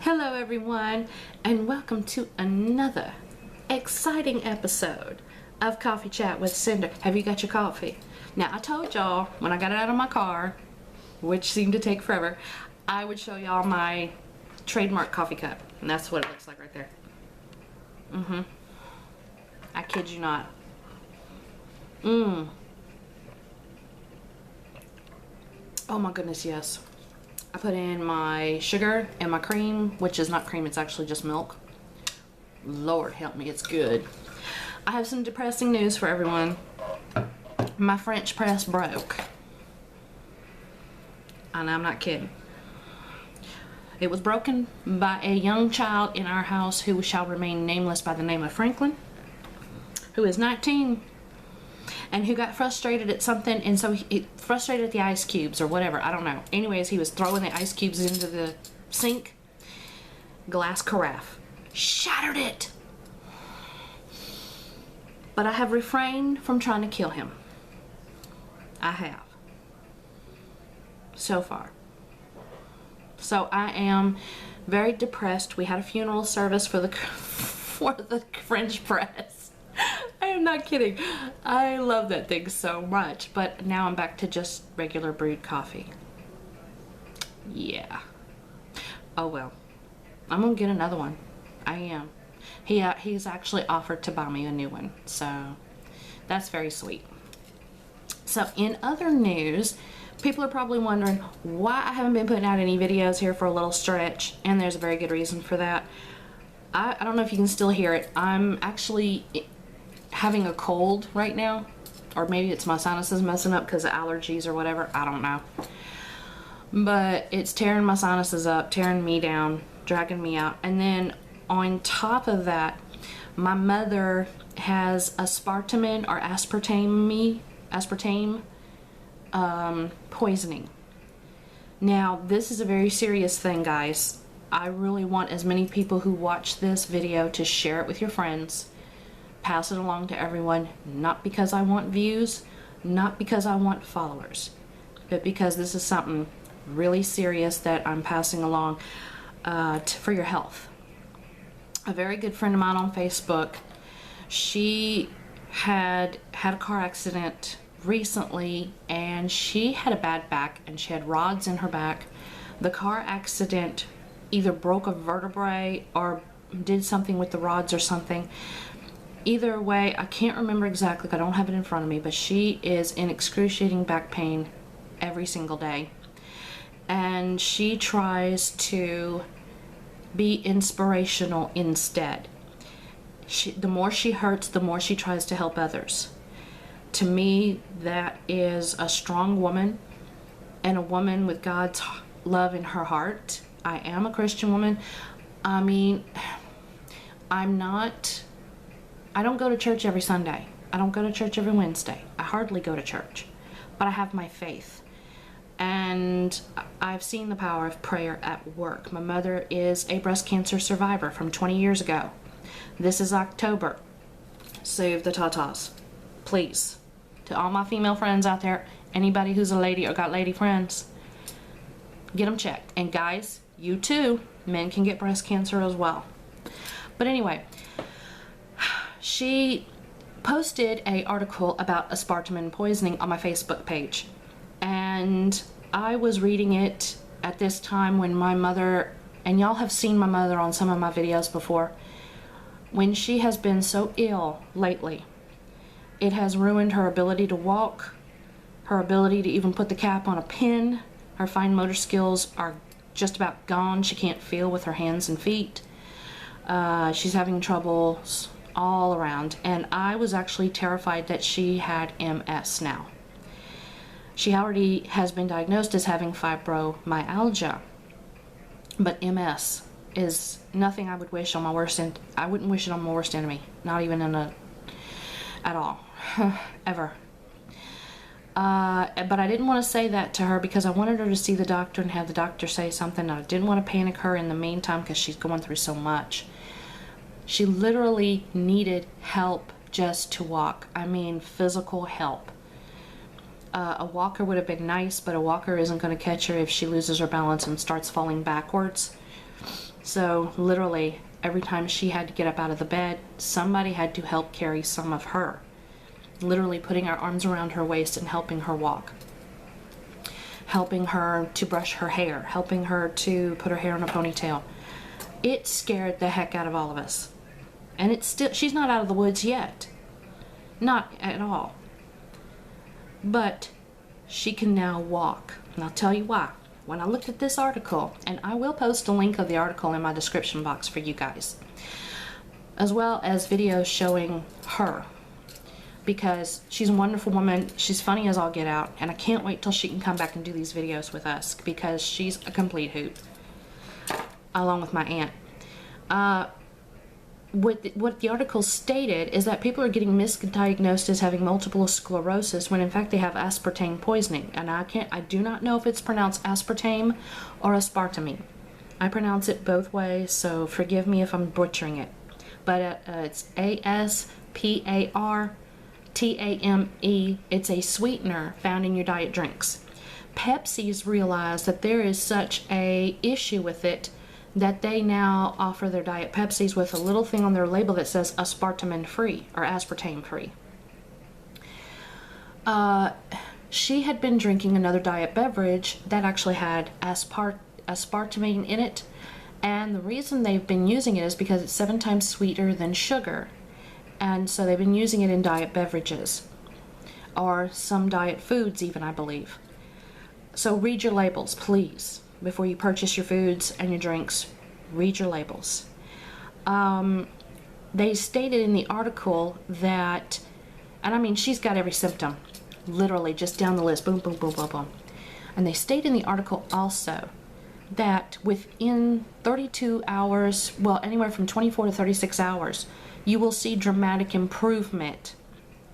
Hello everyone, and welcome to another exciting episode of Coffee Chat with Cinder. Have you got your coffee? Now, I told y'all when I got it out of my car, which seemed to take forever, I would show y'all my trademark coffee cup. And that's what it looks like right there. I kid you not. Oh my goodness, yes. I put in my sugar and my cream, which is not cream, it's actually just milk. Lord help me, it's good. I have some depressing news for everyone. My French press broke. And I'm not kidding. It was broken by a young child in our house who shall remain nameless by the name of Franklin, who is 19. And who got frustrated at something, and so he frustrated at the ice cubes or whatever, I don't know. Anyways, he was throwing the ice cubes into the sink. Glass carafe. Shattered it! But I have refrained from trying to kill him. I have. So far. So I am very depressed. We had a funeral service for the French press. I am not kidding. I love that thing so much, but now I'm back to just regular brewed coffee. Yeah. Oh well. I'm gonna get another one. I am. He's actually offered to buy me a new one, so that's very sweet. So in other news, people are probably wondering why I haven't been putting out any videos here for a little stretch, and there's a very good reason for that. I don't know if you can still hear it. I'm actually having a cold right now, or maybe it's my sinuses messing up because of allergies or whatever, I don't know, but it's tearing my sinuses up, tearing me down, dragging me out. And then on top of that, my mother has aspartame or aspartame poisoning. Now this is a very serious thing, guys. I really want as many people who watch this video to share it with your friends. Pass it along to everyone, not because I want views, not because I want followers, but because this is something really serious that I'm passing along for your health. A very good friend of mine on Facebook, she had a car accident recently, and she had a bad back and she had rods in her back. The car accident either broke a vertebrae or did something with the rods or something. Either way, I can't remember exactly, I don't have it in front of me, but she is in excruciating back pain every single day. And she tries to be inspirational instead. The more she hurts, the more she tries to help others. To me, that is a strong woman and a woman with God's love in her heart. I am a Christian woman. I mean, I don't go to church every Sunday. I don't go to church every Wednesday. I hardly go to church. But I have my faith. And I've seen the power of prayer at work. My mother is a breast cancer survivor from 20 years ago. This is October. Save the tatas. Please. To all my female friends out there, anybody who's a lady or got lady friends, get them checked. And guys, you too. Men can get breast cancer as well. But anyway, she posted an article about aspartame poisoning on my Facebook page, and I was reading it at this time when my mother, and y'all have seen my mother on some of my videos before, when she has been so ill lately. It has ruined her ability to walk, her ability to even put the cap on a pen. Her fine motor skills are just about gone. She can't feel with her hands and feet. She's having troubles all around, and I was actually terrified that she had MS now. She already has been diagnosed as having fibromyalgia, but MS is nothing I would wish on my worst I wouldn't wish it on my worst enemy, not even at all, ever. But I didn't want to say that to her because I wanted her to see the doctor and have the doctor say something. I didn't want to panic her in the meantime because she's going through so much. She literally needed help just to walk. I mean, physical help. A walker would have been nice, but a walker isn't going to catch her if she loses her balance and starts falling backwards. So literally every time she had to get up out of the bed, somebody had to help carry some of her. Literally putting our arms around her waist and helping her walk. Helping her to brush her hair. Helping her to put her hair in a ponytail. It scared the heck out of all of us. And it's still, she's not out of the woods yet. Not at all. But she can now walk. And I'll tell you why. When I looked at this article, and I will post a link of the article in my description box for you guys, as well as videos showing her, because she's a wonderful woman. She's funny as all get out, and I can't wait till she can come back and do these videos with us, because she's a complete hoot, along with my aunt. What the article stated is that people are getting misdiagnosed as having multiple sclerosis when in fact they have aspartame poisoning. And I do not know if it's pronounced aspartame or aspartame. I pronounce it both ways, so forgive me if I'm butchering it. But it's ASPARTAME. It's a sweetener found in your diet drinks. Pepsi's realized that there is such a issue with it that they now offer their Diet Pepsis with a little thing on their label that says aspartame free or aspartame free. She had been drinking another diet beverage that actually had aspartame in it, and the reason they've been using it is because it's 7 times sweeter than sugar, and so they've been using it in diet beverages or some diet foods even, I believe. So read your labels, please. Before you purchase your foods and your drinks, read your labels. They stated in the article that, and I mean, she's got every symptom, literally just down the list, boom, boom, boom, boom, boom. And they state in the article also that within 32 hours, well, anywhere from 24 to 36 hours, you will see dramatic improvement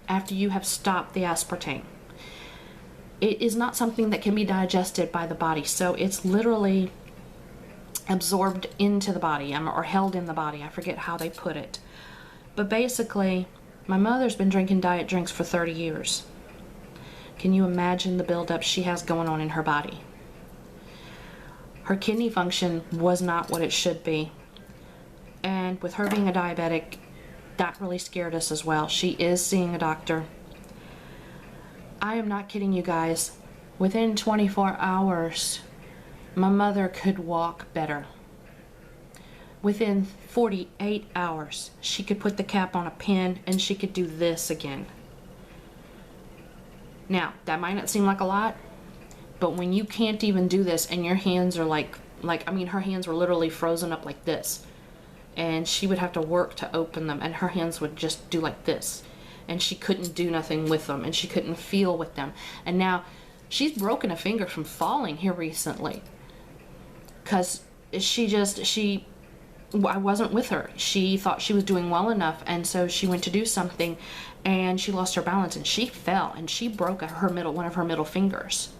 after you have stopped the aspartame. It is not something that can be digested by the body, so it's literally absorbed into the body or held in the body. I forget how they put it. But basically, my mother's been drinking diet drinks for 30 years. Can you imagine the buildup she has going on in her body? Her kidney function was not what it should be. And with her being a diabetic, that really scared us as well. She is seeing a doctor. I am not kidding you guys. Within 24 hours, my mother could walk better. Within 48 hours, she could put the cap on a pen and she could do this again. Now, that might not seem like a lot, but when you can't even do this and your hands are like I mean, her hands were literally frozen up like this. And she would have to work to open them, and her hands would just do like this. And she couldn't do nothing with them, and she couldn't feel with them. And now she's broken a finger from falling here recently, because I wasn't with her. She thought she was doing well enough, and so she went to do something and she lost her balance and she fell and she broke one of her middle fingers,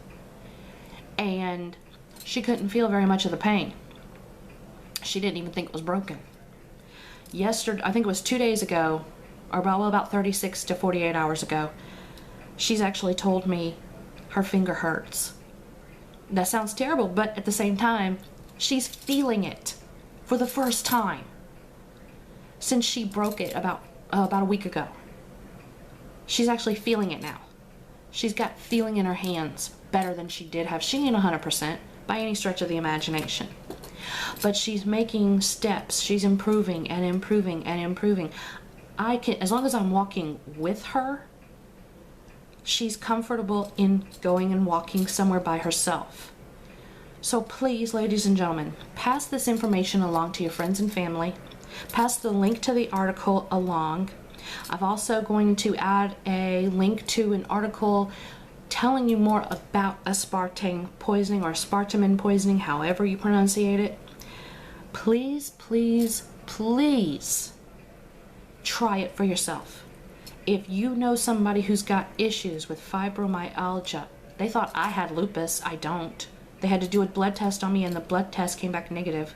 and she couldn't feel very much of the pain. She didn't even think it was broken. Yesterday, I think it was 2 days ago, or about 36 to 48 hours ago, she's actually told me her finger hurts. That sounds terrible, but at the same time, she's feeling it for the first time since she broke it about a week ago. She's actually feeling it now. She's got feeling in her hands better than she did have. She ain't 100% by any stretch of the imagination, but she's making steps. She's improving and improving and improving. As long as I'm walking with her, she's comfortable in going and walking somewhere by herself. So please, ladies and gentlemen, pass this information along to your friends and family. Pass the link to the article along. I'm also going to add a link to an article telling you more about aspartame poisoning or aspartame poisoning, however you pronunciate it. Please, please, please try it for yourself. If you know somebody who's got issues with fibromyalgia, they thought I had lupus. I don't. They had to do a blood test on me and the blood test came back negative.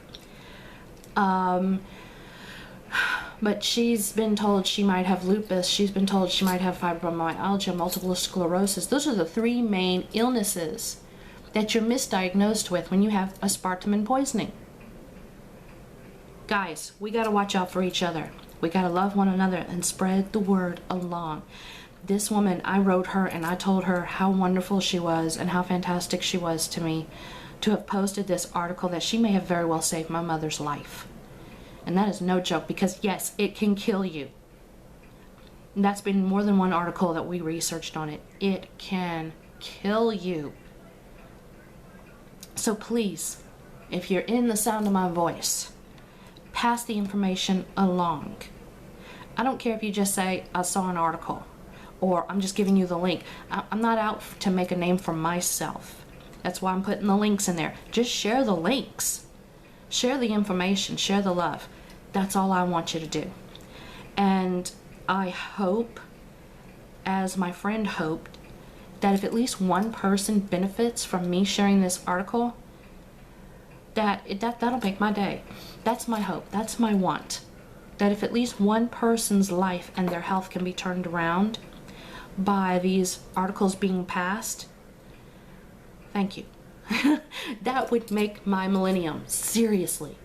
But she's been told she might have lupus. She's been told she might have fibromyalgia, multiple sclerosis. Those are the 3 main illnesses that you're misdiagnosed with when you have aspartame poisoning. Guys, we gotta watch out for each other. We gotta love one another and spread the word along. This woman, I wrote her and I told her how wonderful she was and how fantastic she was to me, to have posted this article that she may have very well saved my mother's life. And that is no joke, because yes, it can kill you. And that's been more than one article that we researched on it. It can kill you. So please, if you're in the sound of my voice, pass the information along. I don't care if you just say, I saw an article, or I'm just giving you the link. I'm not out to make a name for myself. That's why I'm putting the links in there. Just share the links. Share the information. Share the love. That's all I want you to do. And I hope, as my friend hoped, that if at least one person benefits from me sharing this article, that'll make my day. That's my hope. That's my want. That if at least one person's life and their health can be turned around by these articles being passed, thank you. That would make my millennium. Seriously.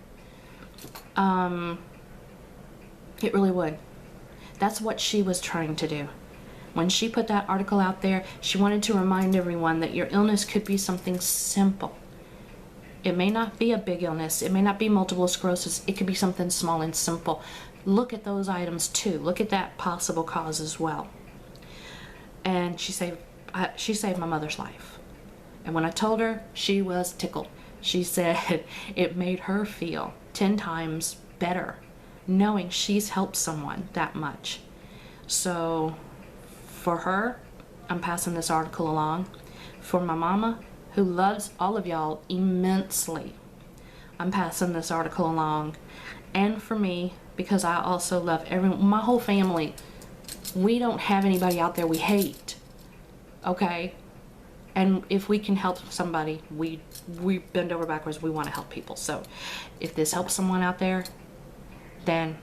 It really would. That's what she was trying to do. When she put that article out there, she wanted to remind everyone that your illness could be something simple. It may not be a big illness. It may not be multiple sclerosis. It could be something small and simple. Look at those items too. Look at that possible cause as well. And she saved my mother's life. And when I told her, she was tickled. She said it made her feel 10 times better knowing she's helped someone that much. So for her, I'm passing this article along. For my mama, who loves all of y'all immensely, I'm passing this article along. And for me, because I also love everyone, my whole family. We don't have anybody out there we hate, okay? And if we can help somebody, we bend over backwards. We want to help people. So if this helps someone out there, then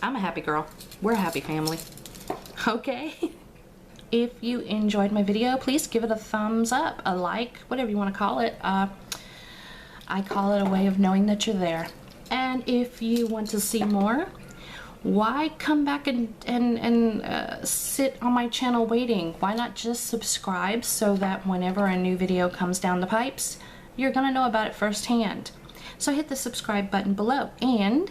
I'm a happy girl. We're a happy family, okay? If you enjoyed my video, please give it a thumbs up, a like, whatever you want to call it. I call it a way of knowing that you're there. And if you want to see more, why come back and sit on my channel waiting? Why not just subscribe so that whenever a new video comes down the pipes, you're gonna know about it firsthand. So hit the subscribe button below. And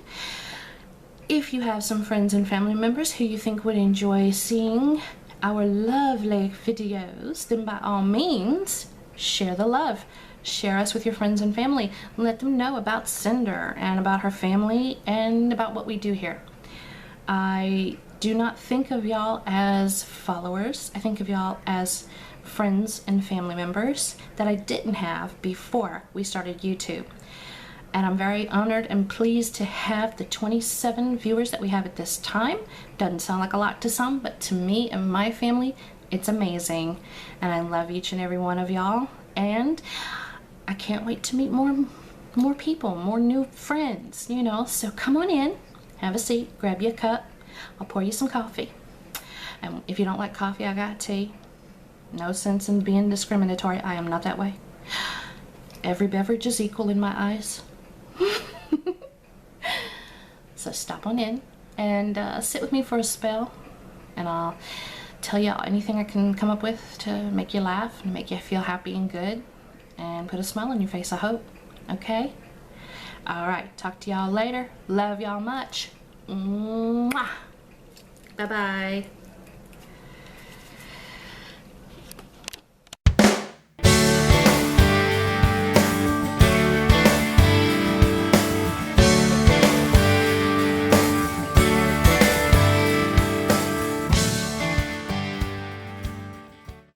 if you have some friends and family members who you think would enjoy seeing our lovely videos, then by all means, share the love. Share us with your friends and family. Let them know about Cinder and about her family and about what we do here. I do not think of y'all as followers. I think of y'all as friends and family members that I didn't have before we started YouTube. And I'm very honored and pleased to have the 27 viewers that we have at this time. Doesn't sound like a lot to some, but to me and my family, it's amazing. And I love each and every one of y'all. And I can't wait to meet more people, more new friends, you know. So come on in, have a seat, grab you a cup. I'll pour you some coffee. And if you don't like coffee, I got tea. No sense in being discriminatory. I am not that way. Every beverage is equal in my eyes. So stop on in and sit with me for a spell, and I'll tell you anything I can come up with to make you laugh and make you feel happy and good and put a smile on your face, I hope. Okay? Alright, talk to y'all later. Love y'all much. Mwah. Bye-bye.